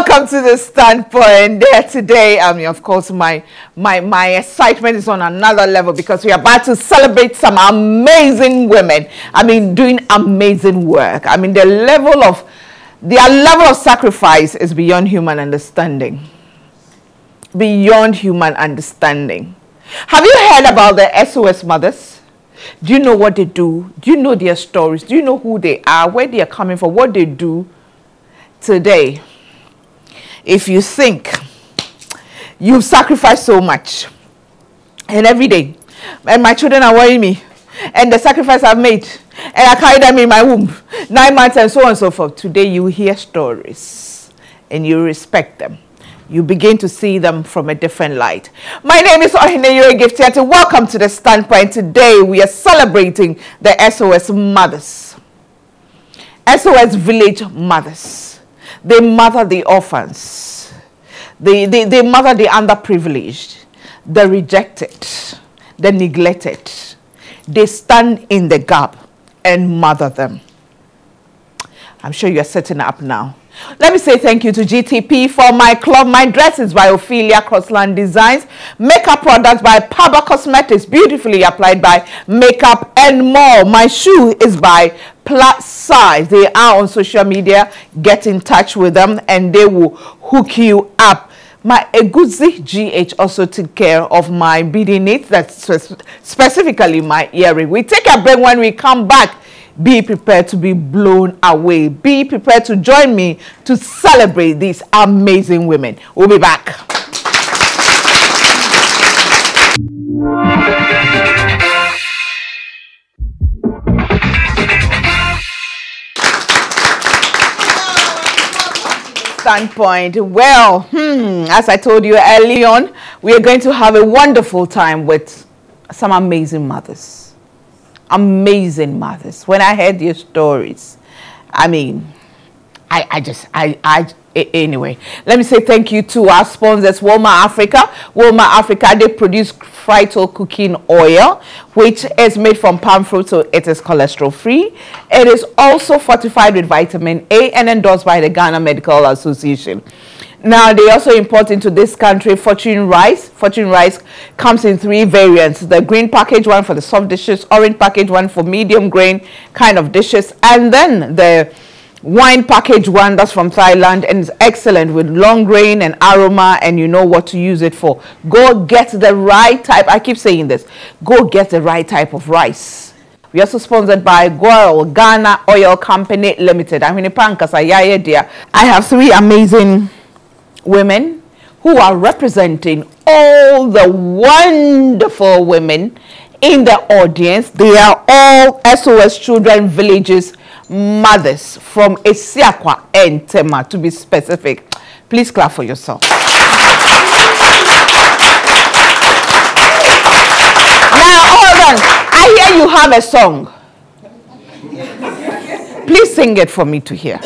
Welcome to the Standpoint. There today, of course, my excitement is on another level because we are about to celebrate some amazing women. Doing amazing work. Their level of sacrifice is beyond human understanding. Beyond human understanding. Have you heard about the SOS mothers? Do you know what they do? Do you know their stories? Do you know who they are, where they are coming from, what they do? Today, if you think you've sacrificed so much, and every day, and my children are worrying me, and the sacrifice I've made, and I carry them in my womb, 9 months and so on and so forth, today you hear stories, and you respect them. You begin to see them from a different light. My name is Gifty, and welcome to the Standpoint. Today we are celebrating the SOS mothers. SOS village mothers. They mother the orphans. They mother the underprivileged, the rejected, the neglected. They stand in the gap and mother them. I'm sure you're setting up now. Let me say thank you to GTP for my club. My dress is by Ophelia Crossland Designs. Makeup products by Paba Cosmetics, beautifully applied by Makeup and More. My shoe is by Plus Size. They are on social media. Get in touch with them and they will hook you up. My Eguzi GH also took care of my beading needs. That's specifically my earring. We take a break. When we come back, be prepared to be blown away. Be prepared to join me to celebrate these amazing women. We'll be back. Standpoint. Well, as I told you early on, we are going to have a wonderful time with some amazing mothers. Amazing mothers. When I heard their stories, anyway, let me say thank you to our sponsors, Walmart Africa. Walmart Africa, they produce Frito cooking oil, which is made from palm fruit, so it is cholesterol free. It is also fortified with vitamin A and endorsed by the Ghana Medical Association. Now, they also import into this country Fortune rice. Fortune rice comes in 3 variants. The green package one for the soft dishes, orange package one for medium grain kind of dishes, and then the wine package one that's from Thailand and is excellent with long grain and aroma, and you know what to use it for. Go get the right type. I keep saying this. Go get the right type of rice. We are also sponsored by Goil Ghana Oil Company Limited. I have 3 amazing women who are representing all the wonderful women in the audience. They are all SOS Children Villages mothers from Esiakwa and Tema, to be specific. Please clap for yourself. Now, hold on. I hear you have a song. Please sing it for me to hear.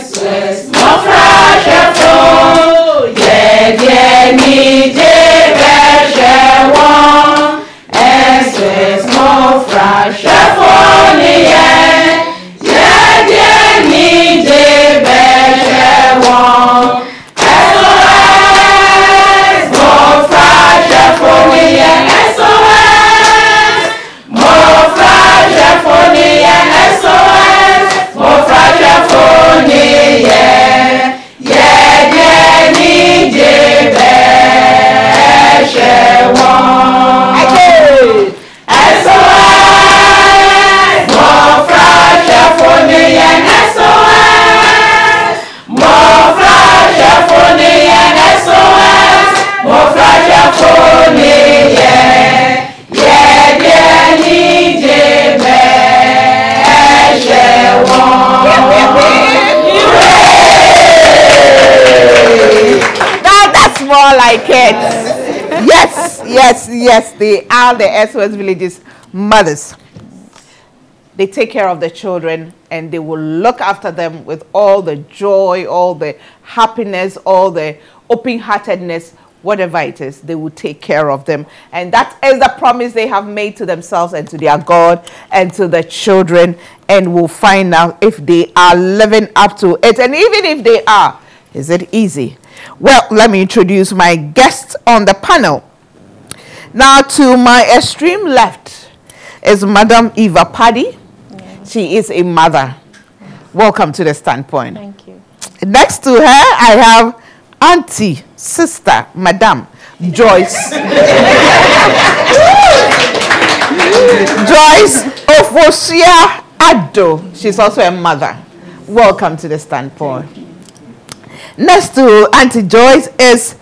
SOS, no fresh flow. SOS, no fresh Like it. Yes, they are the SOS Villages mothers. They take care of the children and they will look after them with all the joy, all the happiness, all the open-heartedness whatever it is, they will take care of them. And that is the promise they have made to themselves and to their God and to the children. And we'll find out if they are living up to it. And even if they are, is it easy? Well, let me introduce my guests on the panel. Now, to my extreme left is Madam Eva Paddy. She is a mother. Welcome to the Standpoint. Thank you. Next to her, I have Auntie, Sister, Madam Joyce. Joyce Ofosia Addo. She's also a mother. Welcome to the Standpoint. Next to Auntie Joyce is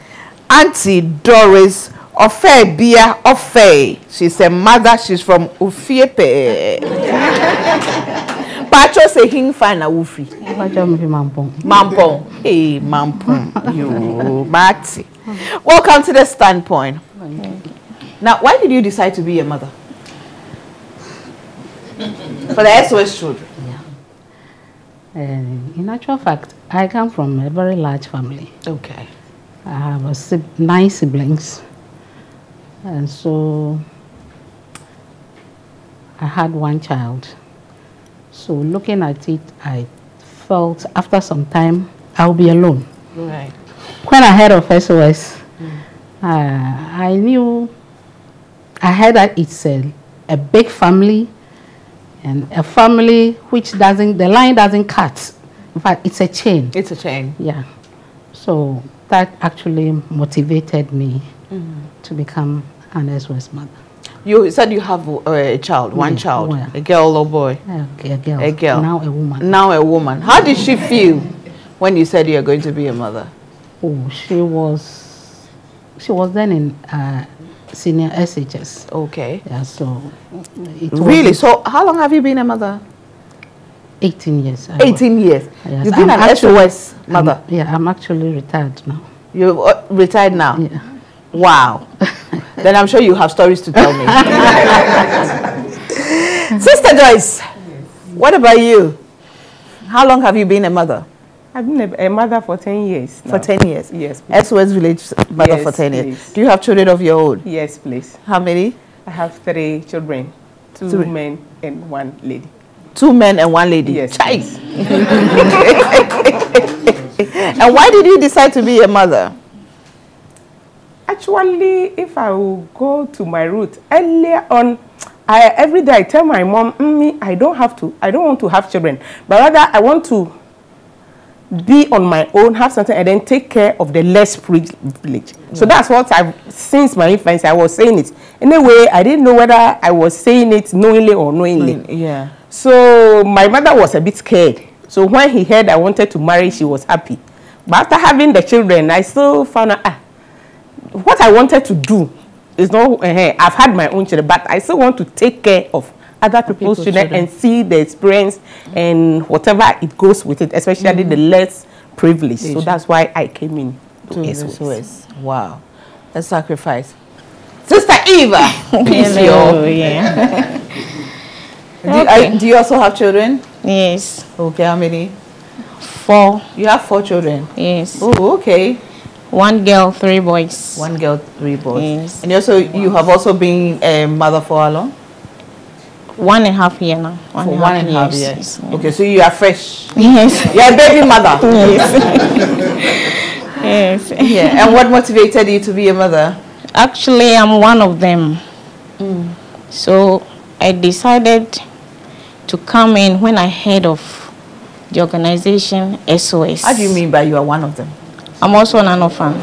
Auntie Doris Ofebia Ofe. She's a mother. She's from Ufiepe. Pacho say hing fana ufi. Mampong. Hey, Mampong. You, Mati. Welcome to the Standpoint. Now, why did you decide to be a mother? For the SOS children? Yeah. In actual fact, I come from a very large family. Okay. I have 9 siblings. And so I had 1 child. So looking at it, I felt after some time I'll be alone. Right. When I heard of SOS, I knew, I heard that it's a big family and a family which doesn't, the line doesn't cut. In fact, it's a chain. It's a chain. Yeah. So that actually motivated me to become an SOS mother. You said you have a child, one child, a girl or boy? A girl. A girl. Now a woman. Now a woman. How did she feel when you said you're going to be a mother? Oh, she was then in senior SHS. Okay. Yeah, so it really? So how long have you been a mother? 18 years. 18 years. Yes, You've been an SOS mother? I'm actually retired now. You're retired now? Yeah. Wow. Then I'm sure you have stories to tell me. Sister Joyce, what about you? How long have you been a mother? I've been a mother for 10 years now. For 10 years? Yes, please. SOS Village mother for 10 years. Please. Do you have children of your own? Yes, please. How many? I have 3 children, 2 men and 1 lady. 2 men and 1 lady? Yes. Child. And why did you decide to be a mother? Actually, if I will go to my root, earlier on, every day I tell my mom, I don't want to have children, but rather I want to be on my own, have something, and then take care of the less privileged. Yeah. So that's what since my infancy, I was saying it. Anyway, I didn't know whether I was saying it knowingly or unknowingly. Yeah. So my mother was a bit scared. So when he heard I wanted to marry, she was happy. But after having the children, I still found out, what I wanted to do is not, I've had my own children, but I still want to take care of other people's children and see the experience and whatever it goes with it, especially the less privileged. So that's why I came in to SOS. Wow. A sacrifice. Sister Eva, peace. Hello, yeah. Do you also have children? Yes. Okay, how many? 4. You have 4 children? Yes. Oh, okay. 1 girl, 3 boys. 1 girl, 3 boys. Yes. And you have also been a mother for how long? 1.5 years now. For 1.5 years. Yes. Okay, so you are fresh. Yes. You're a baby mother. Yes. Yes. Yeah. And what motivated you to be a mother? Actually, I'm one of them. So I decided to come in when I heard of the organization SOS. How do you mean by you are one of them? I'm also an orphan.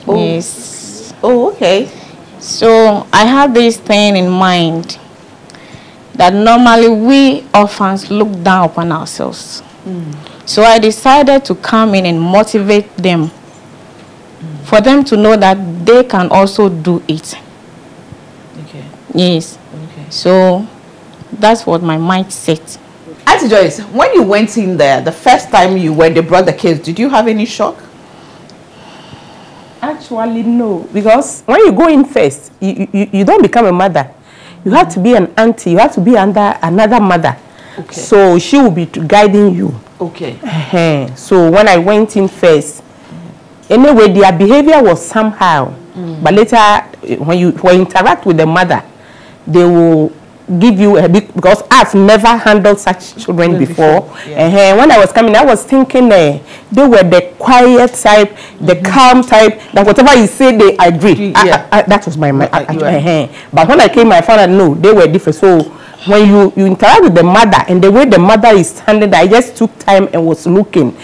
Oh. Yes. Oh, okay. So I had this thing in mind that normally we orphans look down upon ourselves. So I decided to come in and motivate them for them to know that they can also do it. Okay. Yes. Okay. So that's what my mind set. Auntie Joyce, when you went in there, the first time you went, they brought the kids, did you have any shock? Actually, no. Because when you go in first, you don't become a mother. You have to be an auntie. You have to be under another mother. Okay. So she will be guiding you. Okay. So when I went in first, Anyway, their behavior was somehow. But later, when you interact with the mother, they will give you a big, because I've never handled such children before. Yeah. When I was coming, I was thinking they were the quiet type, the calm type, that whatever you say, they agree. That was my mind. But when I came, I found out, no, they were different. So when you interact with the mother, and the way the mother is standing there, I just took time and was looking.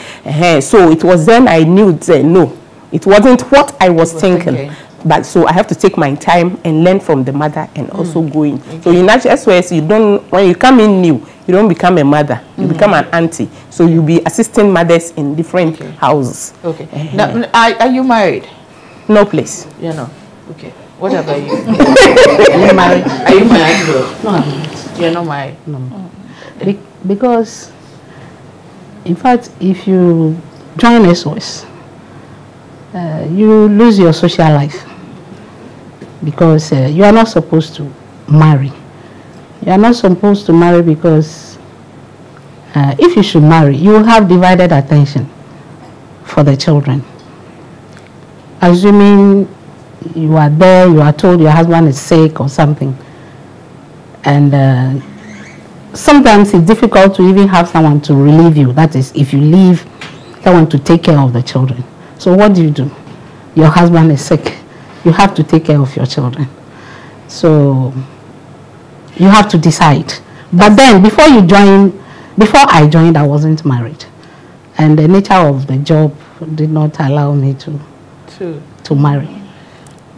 So it was then I knew that, no, it wasn't what I was thinking. But so I have to take my time and learn from the mother and also go in. So in SOS, you don't, when you come in new, you don't become a mother, you become an auntie. So you'll be assisting mothers in different houses. Okay. Now, are you married? No, please. You know. Okay. What about you? Are you married? Are you married? No. You're not married? No. Because, in fact, if you join SOS, you lose your social life. Because you are not supposed to marry. You are not supposed to marry because if you should marry, you will have divided attention for the children. Assuming you are there, you are told your husband is sick or something. And sometimes it's difficult to even have someone to relieve you. That is, if you leave, someone to take care of the children. So what do? Your husband is sick. You have to take care of your children. So you have to decide. But then before I joined, I wasn't married. And the nature of the job did not allow me to marry.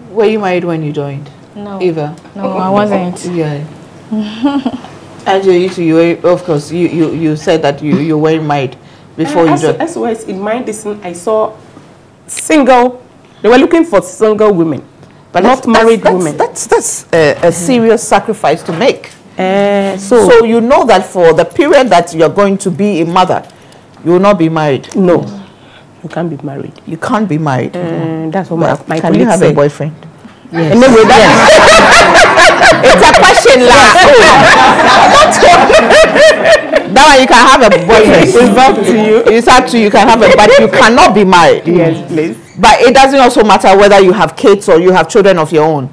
Were you married when you joined? No. Eva? No, I wasn't. Yeah. And you were, of course, you said that you weren't married before you joined. SOS, in my decision, I saw single. They were looking for single women, but not married women. That's a serious sacrifice to make. So you know that for the period that you're going to be a mother, you will not be married. No, you can't be married. You can't be married. That's what my can you have a boyfriend? Yes. Anyway, it's a question, That one you can have a boyfriend. It's up to you. It's up to you. You can have it, but you cannot be married. Yes, please. But it doesn't also matter whether you have kids or you have children of your own.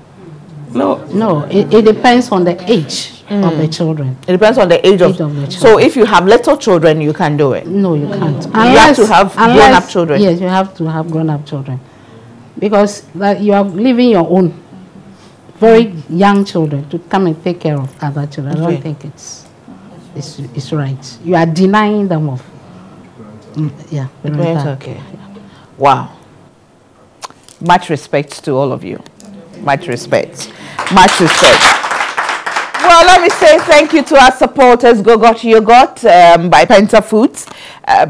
No, it depends on the age of the children. It depends on the age of the children. So if you have little children, you can do it. No, you can't. You have to have grown-up children. Yes, you have to have grown-up children. Because you are leaving your own very young children to come and take care of other children. I don't think it's right. You are denying them of okay. Wow. Much respect to all of you. Much respect. Much respect. Well, let me say thank you to our supporters, Gogot Yogurt by Penta Foods,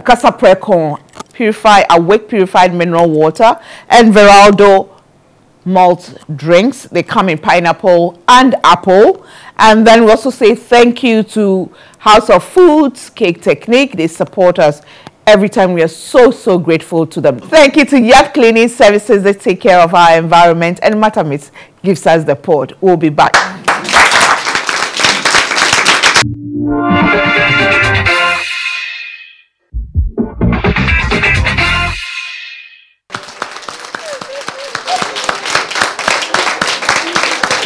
Casa Precon purified mineral water, and Veraldo malt drinks. They come in pineapple and apple. And then we also say thank you to House of Foods, Cake Technique. They support us every time. We are so grateful to them. Thank you to Yap Cleaning Services. They take care of our environment, and Matamits gives us the pod. We'll be back.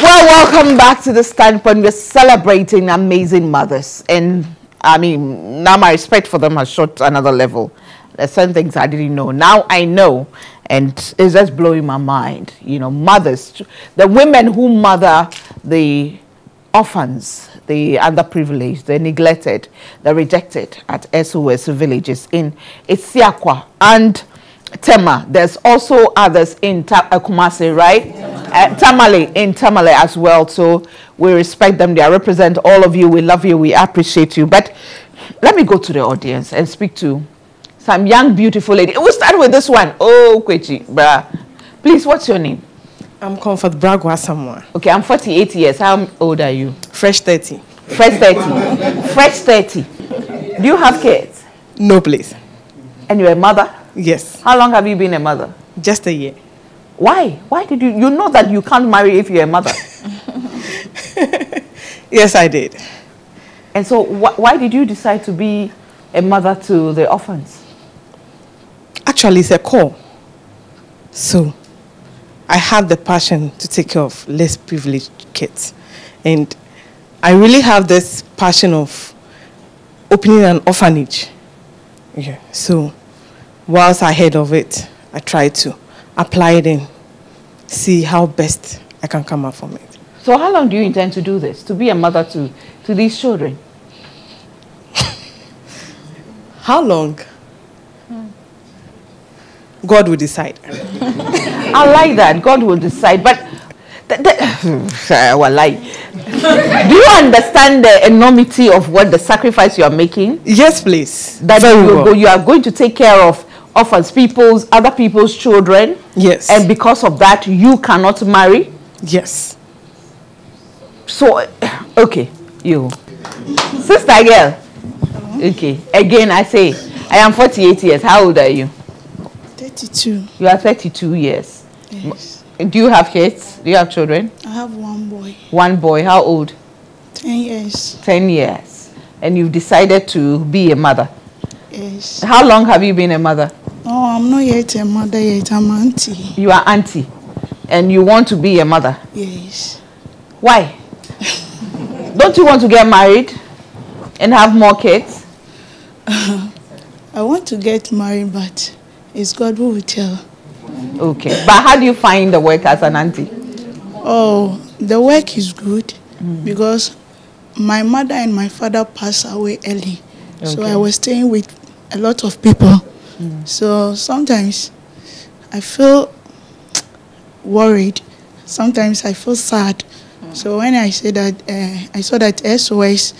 Well, welcome back to the Standpoint. We're celebrating amazing mothers, and I mean, now my respect for them has shot to another level. There's some things I didn't know. Now I know, and it's just blowing my mind. You know, mothers, the women who mother the orphans, the underprivileged, the neglected, the rejected at SOS villages in Isiakwa and Tema. There's also others in Kumasi, right? Tamale, in Tamale as well. So we respect them. They represent all of you. We love you. We appreciate you. But let me go to the audience and speak to some young, beautiful lady. We'll start with this one. Oh, Kwechi, brah. Please, what's your name? I'm Comfort Bragwa Samoa. Okay, I'm 48 years. How old are you? Fresh 30. Fresh 30. Fresh 30. Do you have kids? No, please. And you're a mother? Yes. How long have you been a mother? Just a year. Why? Why did you know that you can't marry if you're a mother? Yes, I did. And so why did you decide to be a mother to the orphans? Actually, it's a call. So I have the passion to take care of less privileged kids. And I really have this passion of opening an orphanage. Yeah. So whilst ahead of it, I try to apply it and see how best I can come out from it. So how long do you intend to do this, to be a mother to these children? How long? God will decide. I like that. God will decide. But well, like, do you understand the enormity of what the sacrifice you are making? Yes, please. That you are going to take care of orphans, other people's children. Yes. And because of that, you cannot marry. Yes. So, okay, you, sister girl. Okay. Again, I say, I am 48 years. How old are you? 32. You are 32 years. Yes. Do you have kids? Do you have children? I have one boy. One boy. How old? 10 years. 10 years. And you've decided to be a mother? Yes. How long have you been a mother? No, I'm not yet a mother yet. I'm auntie. You are auntie. And you want to be a mother? Yes. Why? Don't you want to get married and have more kids? I want to get married, but it's God who will tell. Okay. But how do you find the work as an auntie? Oh, the work is good because my mother and my father passed away early. Okay. So I was staying with a lot of people. So sometimes I feel worried. Sometimes I feel sad. So when I say that, I saw that SOS,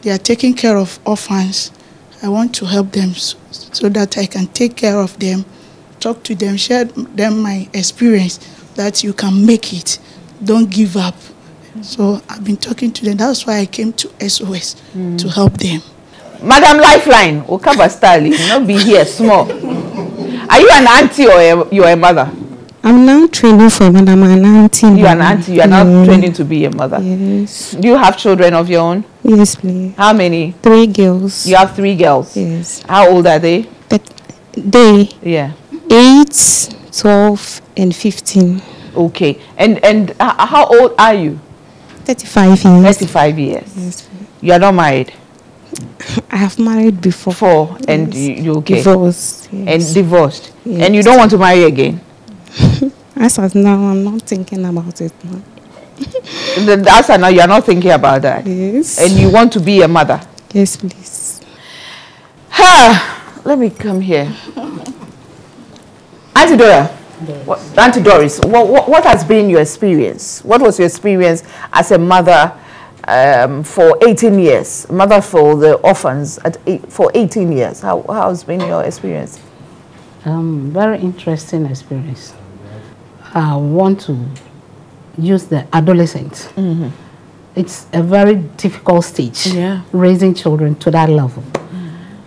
they are taking care of orphans. I want to help them so that I can take care of them, talk to them, share them my experience that you can make it. Don't give up. So I've been talking to them. That's why I came to SOS to help them. Madam Lifeline, we'll cover styling, not be here small. Are you an auntie or you are a mother? I'm now training for a mother. I'm an auntie. You are an auntie. You are now training to be a mother. Yes. Do you have children of your own? Yes, please. How many? 3 girls. You have 3 girls? Yes. How old are they? They? Yeah. 8, 12, and 15. Okay. And how old are you? 35 years. 35 years. Yes. You are not married? I have married before. And you okay? Divorced. Yes. And divorced. Yes. And you don't want to marry again? As of now, I'm not thinking about it now. As of now, you are not thinking about that? Yes. And you want to be a mother? Yes, please. Let me come here. Auntie Dora. Auntie Doris, what has been your experience? What was your experience as a mother for 18 years? Mother for the orphans for 18 years. How has been your experience? Very interesting experience. I want to use the adolescent. It's a very difficult stage, raising children to that level.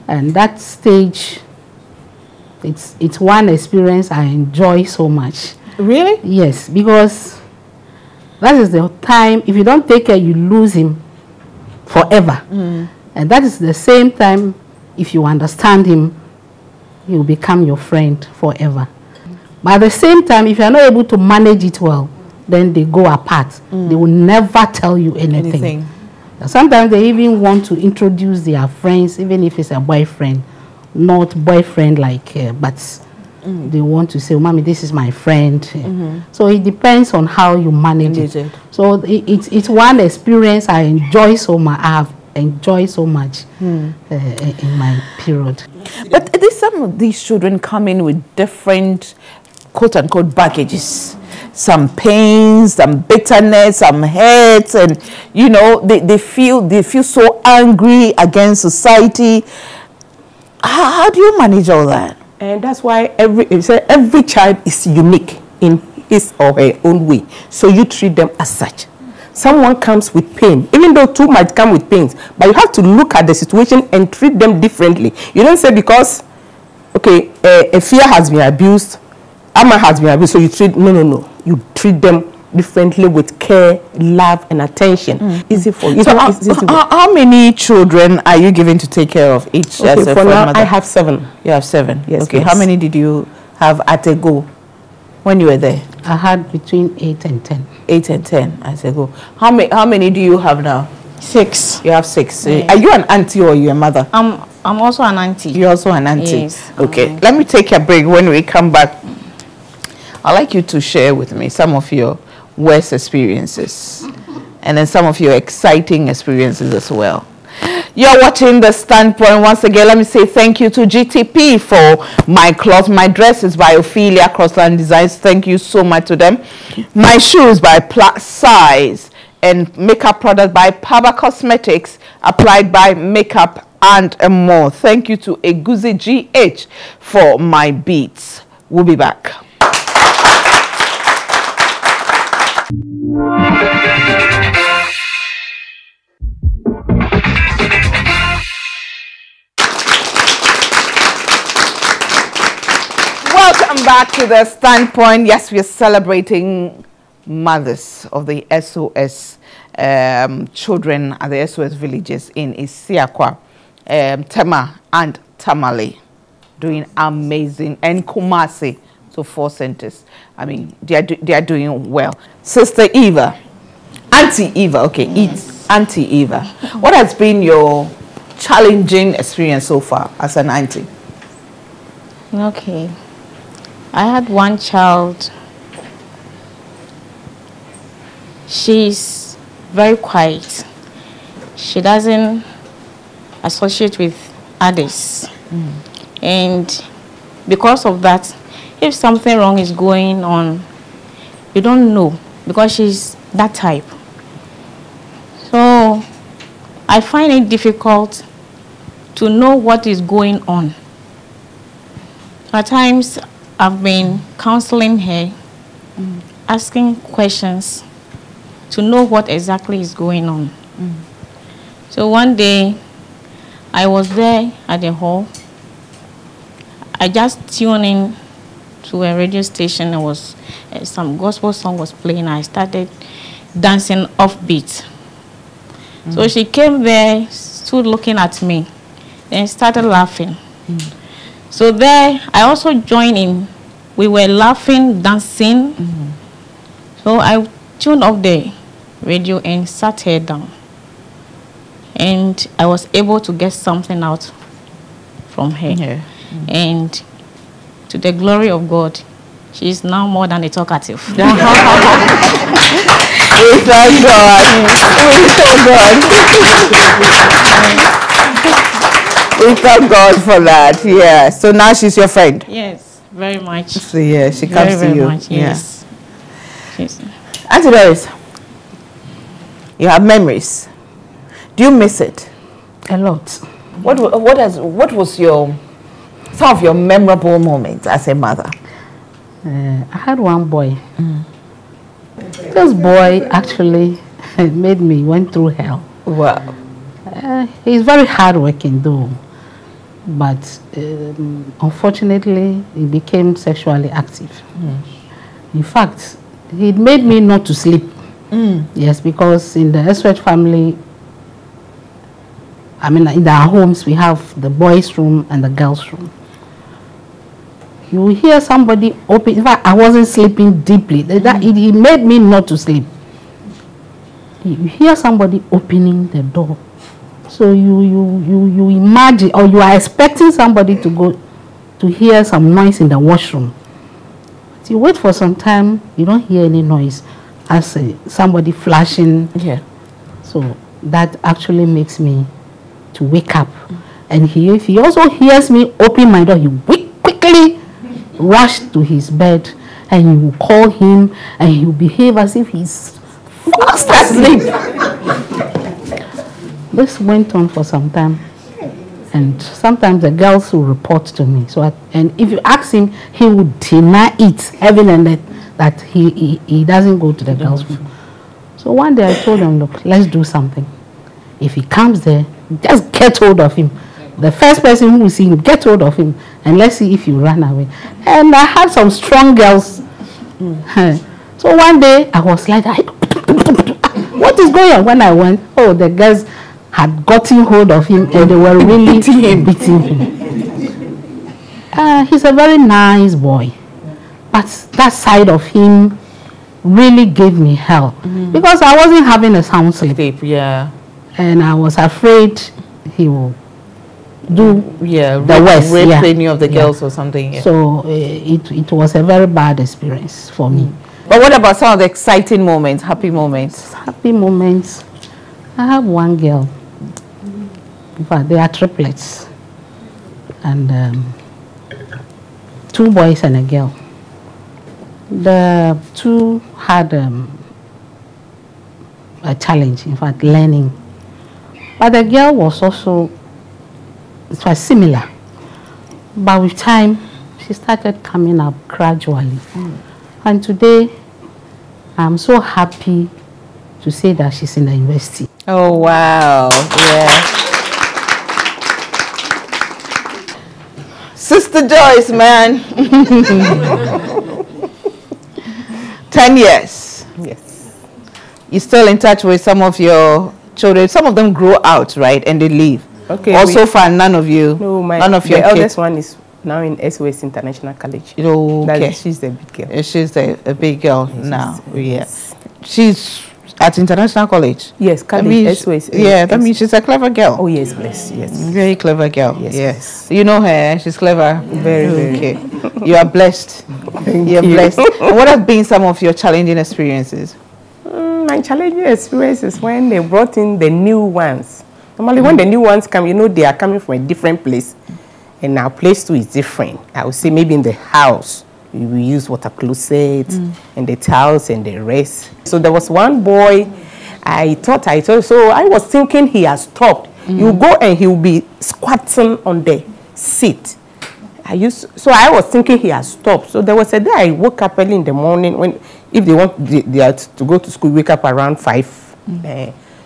And that stage, it's one experience I enjoy so much. Really? Yes, because that is the time, if you don't take care, you lose him forever. And that is the same time, if you understand him, he will become your friend forever. But at the same time, if you are not able to manage it well, then they go apart. They will never tell you anything. Sometimes they even want to introduce their friends, even if it's a boyfriend, not boyfriend like, but they want to say, oh, Mommy, this is my friend. So it depends on how you manage it. So it's one experience I enjoy so much. I have enjoyed so much in my period. But some of these children come in with different quote-unquote baggages. Some pains, some bitterness, some hurts, and you know they feel so angry against society. How do you manage all that? And that's why every child is unique in his or her own way. So you treat them as such. Someone comes with pain, even though 2 might come with pains, but you have to look at the situation and treat them differently. You don't say because, okay, a fear has been abused, Amma has been abused, so you treat, no. You treat them differently with care, love, and attention. Easy for you. So how many children are you given to take care of each? Okay, for now, I have 7. You have 7. Yes. Okay. Yes. How many did you have at a go? when you were there? I had between 8 and 10. 8 and 10. I said, go. How many do you have now? 6. You have 6. Yes. Are you an auntie or you a mother? I'm also an auntie. You're also an auntie? Yes. Okay. Let me take a break. When we come back, I'd like you to share with me some of your worst experiences and then some of your exciting experiences as well. You're watching The Standpoint. Once again, let me say thank you to GTP for my clothes. My dresses by Ophelia Crossland Designs. Thank you so much to them. My shoes by Plus Size. And makeup product by Paba Cosmetics. Applied by Makeup and more. Thank you to Eguzi GH for my beats. We'll be back. Welcome back to The Standpoint. Yes, we are celebrating mothers of the SOS children at the SOS villages in Isiakwa, Tema and Tamale, doing amazing, and Kumasi, so 4 centers. I mean, they are doing well. Sister Eva, Auntie Eva, okay, it's Auntie Eva. What has been your challenging experience so far as an auntie? Okay. I had one child. She's very quiet. She doesn't associate with others. And because of that, if something wrong is going on, you don't know, because she's that type. So I find it difficult to know what is going on. At times, I've been counseling her, asking questions to know what exactly is going on. So one day, I was there at the hall. I just tuned in to a radio station. There was some gospel song was playing. I started dancing offbeat. So she came there, stood looking at me, and started laughing. So there, I also joined in. We were laughing, dancing. So I tuned off the radio and sat her down. And I was able to get something out from her. And to the glory of God, she is now more than a talkative. We thank God. We thank God. We thank God for that. Yeah. So now she's your friend. Yes, very much. So yeah, she comes very, to you. Very much, yes. Yes. Auntie Doris, you have memories. Do you miss it? A lot. What was some of your memorable moments as a mother? I had one boy. This boy actually made me went through hell. Wow. He's very hardworking though, but unfortunately he became sexually active. In fact, he made me not to sleep. Yes, because in the SOS family, I mean, in our homes, we have the boys' room and the girls' room. You hear somebody open. In fact, I wasn't sleeping deeply. He made me not to sleep. You hear somebody opening the door, so you imagine, or you are expecting somebody to go to hear some noise in the washroom. But you wait for some time, you don't hear any noise, as somebody flashing. Yeah. So that actually makes me to wake up. And if he also hears me open my door, he quickly rush to his bed, and you will call him, and he will behave as if he's fast asleep. This went on for some time, and sometimes the girls will report to me. So, and if you ask him, he would deny it, heaven and earth, that he doesn't go to the girls' room. So one day I told him, look, let's do something. If he comes there, just get hold of him. The first person who will see him, get hold of him, and let's see if you run away. And I had some strong girls. So one day I was like, what is going on? When I went, oh, the girls had gotten hold of him and they were really beating him. He's a very nice boy. But that side of him really gave me hell because I wasn't having a sound sleep. Yeah. And I was afraid he will do the worst. Rape any of the girls or something. Yeah. So it was a very bad experience for me. But what about some of the exciting moments, happy moments? Happy moments. I have one girl. In fact, they are triplets. And 2 boys and a girl. The 2 had a challenge, in fact, learning. But the girl was also, it was similar. But with time, she started coming up gradually. And today, I'm so happy to say that she's in the university. Oh, wow. Yeah. Sister Joyce, man. 10 years. Yes. You're still in touch with some of your children. Some of them grow out, right? And they leave. Okay. Also far, none of you. No, none of your the kids. eldest one is now in SOS International College. Okay. She's the big girl. She's a big girl now. Yes. She's at International College. Yes, college. SOS. Yeah, that means she's a clever girl. Oh yes, bless. Yes. Very clever girl. Yes. Yes. You know her. She's clever. Very, very. Okay. You are blessed. You're blessed. And what have been some of your challenging experiences? My challenging experience is when they brought in the new ones. Normally, when the new ones come, you know, they are coming from a different place. And our place too is different. I would say maybe in the house, we use water closet and the towels and the rest. So there was one boy, I thought, so I was thinking he has stopped. You go and he'll be squatting on the seat. So I was thinking he has stopped. So there was a day I woke up early in the morning when, if they are to go to school, wake up around 5.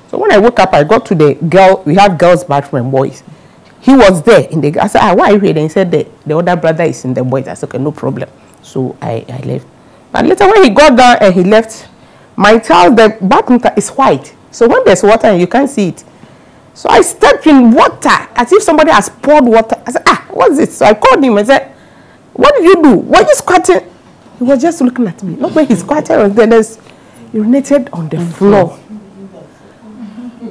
So when I woke up, I got to the girl, we have girls' bathroom and boys. He was there in the, I said, why are you here? And he said, the other brother is in the boys. I said, okay, no problem. So I left. But later when he got down and he left, my child, the bathroom is white. So when there's water and you can't see it. So I stepped in water as if somebody has poured water. I said, what's this? So I called him and said, what did you do? Were you squatting? He was just looking at me. Not when he squatted and then urinated on the floor.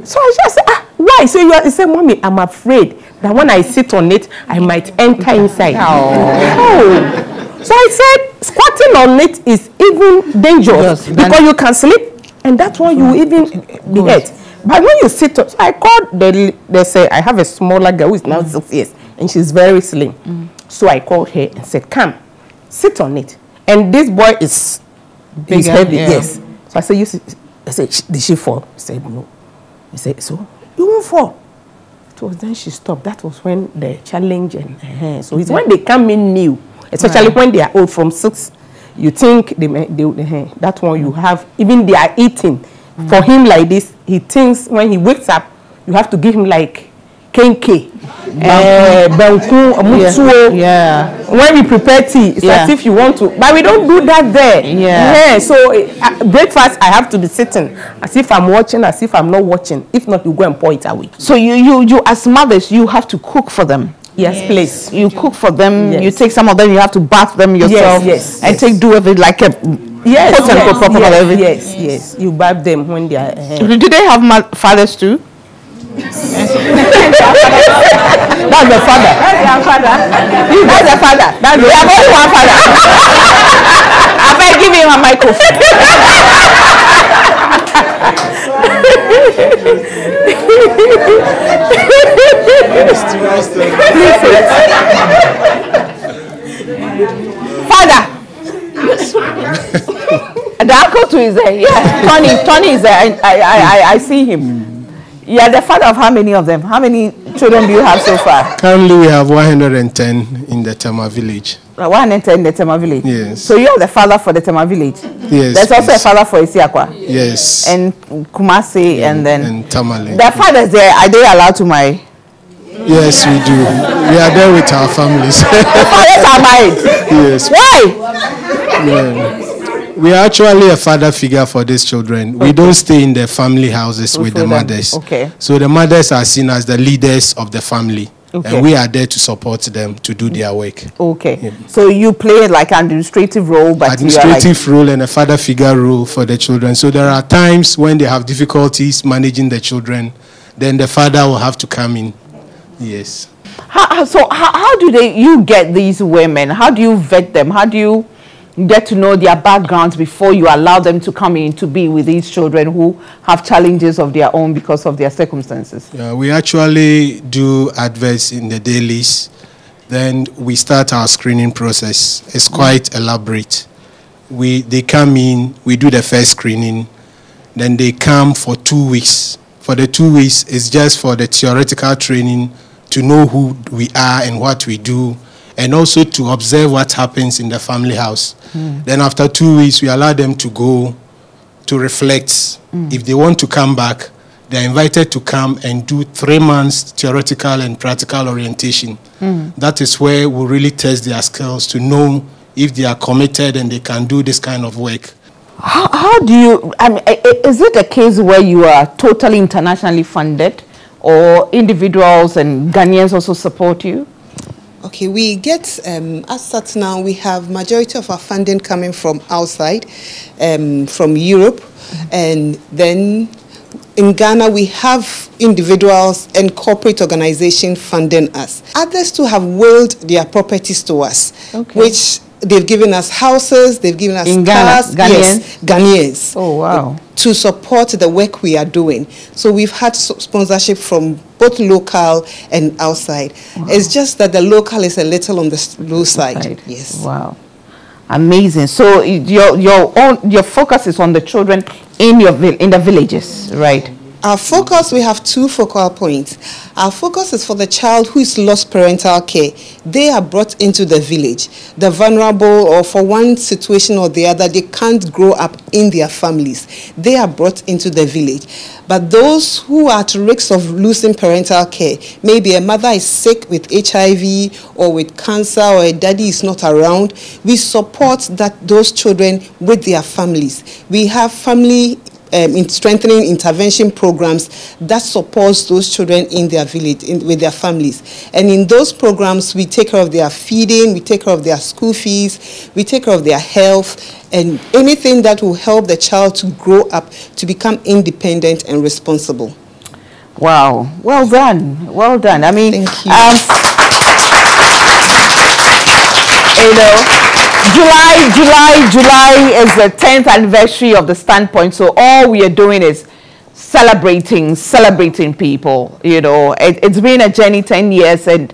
So I just said, why? So he said, Mommy, I'm afraid that when I sit on it, I might enter inside. Oh. So I said, squatting on it is even dangerous because you can sleep and that's why you even be hurt. But when you sit on, so I called, they say, I have a smaller girl who is now 6 years and she's very slim. So I called her and said, come, sit on it. And this boy is heavy, yes. So I said, you sit. I said, did she fall? He said, no. He said, so you won't fall. It was then she stopped. That was when the challenge and so it's when they come in new, especially when they are old from 6. You think that one you have, even they are eating. For him like this, he thinks when he wakes up, you have to give him like kenke, benku, mutuo. When we prepare tea, it's as if you want to, but we don't do that there. So breakfast, I have to be sitting as if I'm watching, as if I'm not watching. If not, you go and pour it away. So you as mothers, you have to cook for them. Yes, please. You cook for them. You take some of them. You have to bath them yourself. And do everything like a everything. Yes. You bath them when they are. Do they have fathers too? That's the father. That's their father. That's the father. They have only one father. I better give him a microphone. Father. The uncle too is there. Yeah, Tony is there. I see him. Yeah, the father of how many of them? How many children do you have so far? Currently, we have 110 in the Tema village. 110 in the Tema village? Yes. So you are the father for the Tema village? Yes. There's also a father for Isiakwa? Yes. And Kumasi and then... And Tamale. The fathers there, are they allowed to marry? Yes, we do. We are there with our families. The fathers are married? Yes. Why? Yeah. We are actually a father figure for these children. We don't stay in the family houses with the mothers. Okay. So the mothers are seen as the leaders of the family. Okay. And we are there to support them to do their work. Okay. Yeah. So you play like an administrative role, but administrative role and a father figure role for the children. So there are times when they have difficulties managing the children, then the father will have to come in. Yes. How do you get these women? How do you vet them? How do you get to know their backgrounds before you allow them to come in to be with these children who have challenges of their own because of their circumstances? We actually do adverts in the dailies. Then we start our screening process. It's quite elaborate. They come in, we do the first screening, then they come for 2 weeks. For the 2 weeks, it's just for the theoretical training to know who we are and what we do, and also to observe what happens in the family house. Then after 2 weeks, we allow them to go to reflect. If they want to come back, they're invited to come and do 3 months theoretical and practical orientation. That is where we really test their skills to know if they are committed and they can do this kind of work. How do you, is it a case where you are totally internationally funded, or individuals and Ghanaians also support you? Okay, we get, as such now, we have majority of our funding coming from outside, from Europe, and then in Ghana we have individuals and corporate organizations funding us. Others too have willed their properties to us, which they've given us houses, they've given us cars. Ghanaians? Yes, Ghanaians. Oh, wow. To support the work we are doing. So we've had sponsorship from both local and outside. Wow. It's just that the local is a little on the low side. Yes. Wow. Amazing. So your focus is on the children in the villages, right? Our focus, we have 2 focal points. Our focus is for the child who is lost parental care. They are brought into the village. The vulnerable, or for one situation or the other, they can't grow up in their families. They are brought into the village. But those who are at risk of losing parental care, maybe a mother is sick with HIV or with cancer, or a daddy is not around, we support those children with their families. We have family in strengthening intervention programs that supports those children in their village, with their families. And in those programs, we take care of their feeding, we take care of their school fees, we take care of their health, and anything that will help the child to grow up to become independent and responsible. Wow. Well done. Well done. I mean, thank you. July is the 10th anniversary of the Standpoint, so all we are doing is celebrating people. It's been a journey, 10 years, and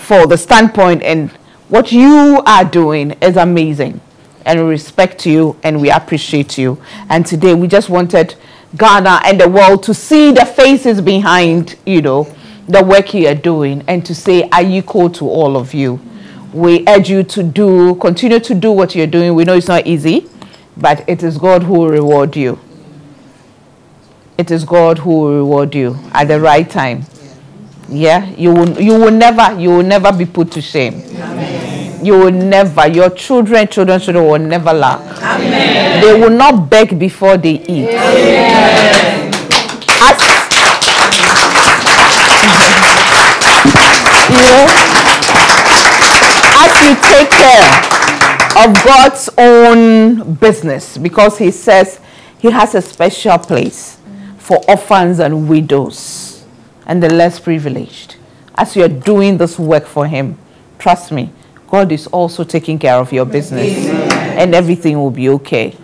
for the Standpoint, and what you are doing is amazing, and we respect you and we appreciate you. And today we just wanted Ghana and the world to see the faces behind the work you are doing, and to say ayiko to all of you. We urge you to continue to do what you're doing. We know it's not easy, but it is God who will reward you. It is God who will reward you at the right time. Yeah, you will never be put to shame. Amen. You will never. Your children will never lack. Amen. They will not beg before they eat. Amen. As you take care of God's own business, because he says he has a special place for orphans and widows and the less privileged. As you're doing this work for him, trust me, God is also taking care of your business. Amen. And everything will be okay.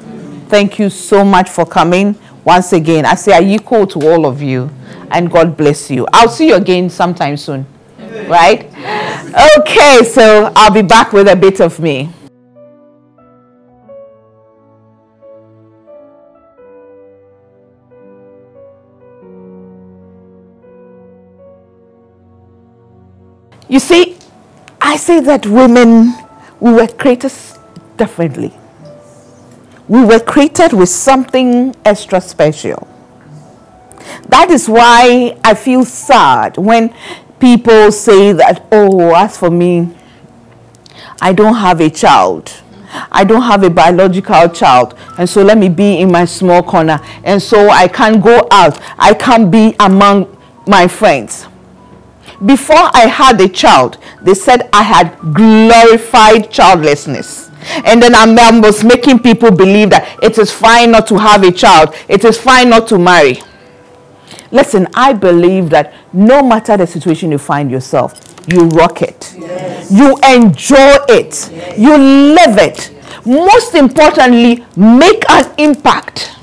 Thank you so much for coming. Once again, I say ayiko to all of you, and God bless you. I'll see you again sometime soon. Right? Okay, so I'll be back with a bit of me. You see, I say that women, we were created differently. We were created with something extra special. That is why I feel sad when people say that, oh, as for me, I don't have a child. I don't have a biological child. And so let me be in my small corner. And so I can't go out. I can't be among my friends. Before I had a child, they said I had glorified childlessness. And then I was making people believe that it is fine not to have a child. It is fine not to marry. Listen, I believe that no matter the situation you find yourself, you rock it. Yes. You enjoy it. Yes. You live it. Most importantly, make an impact.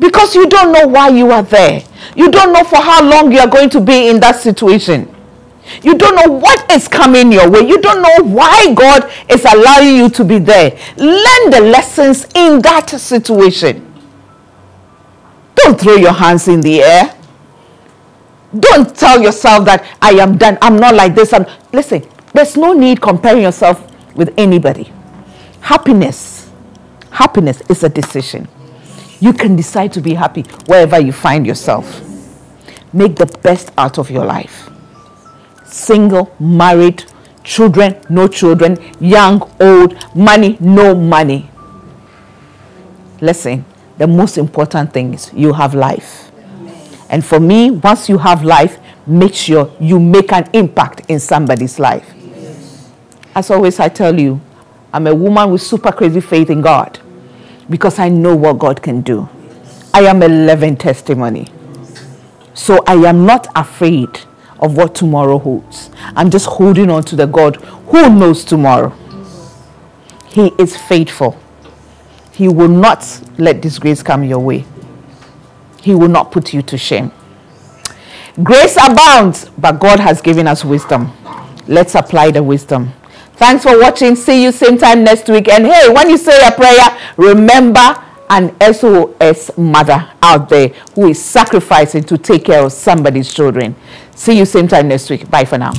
Because you don't know why you are there. You don't know for how long you are going to be in that situation. You don't know what is coming your way. You don't know why God is allowing you to be there. Learn the lessons in that situation. Don't throw your hands in the air. Don't tell yourself that I am done. I'm not like this. Listen, there's no need comparing yourself with anybody. Happiness is a decision. You can decide to be happy wherever you find yourself. Make the best out of your life. Single, married, children, no children, young, old, money, no money. Listen, the most important thing is you have life. And for me, once you have life, make sure you make an impact in somebody's life. As always, I tell you, I'm a woman with super crazy faith in God because I know what God can do. I am a living testimony. So I am not afraid of what tomorrow holds. I'm just holding on to the God who knows tomorrow. He is faithful. He will not let disgrace come your way. He will not put you to shame. Grace abounds, but God has given us wisdom. Let's apply the wisdom. Thanks for watching. See you same time next week. And hey, when you say a prayer, remember an SOS mother out there who is sacrificing to take care of somebody's children. See you same time next week. Bye for now.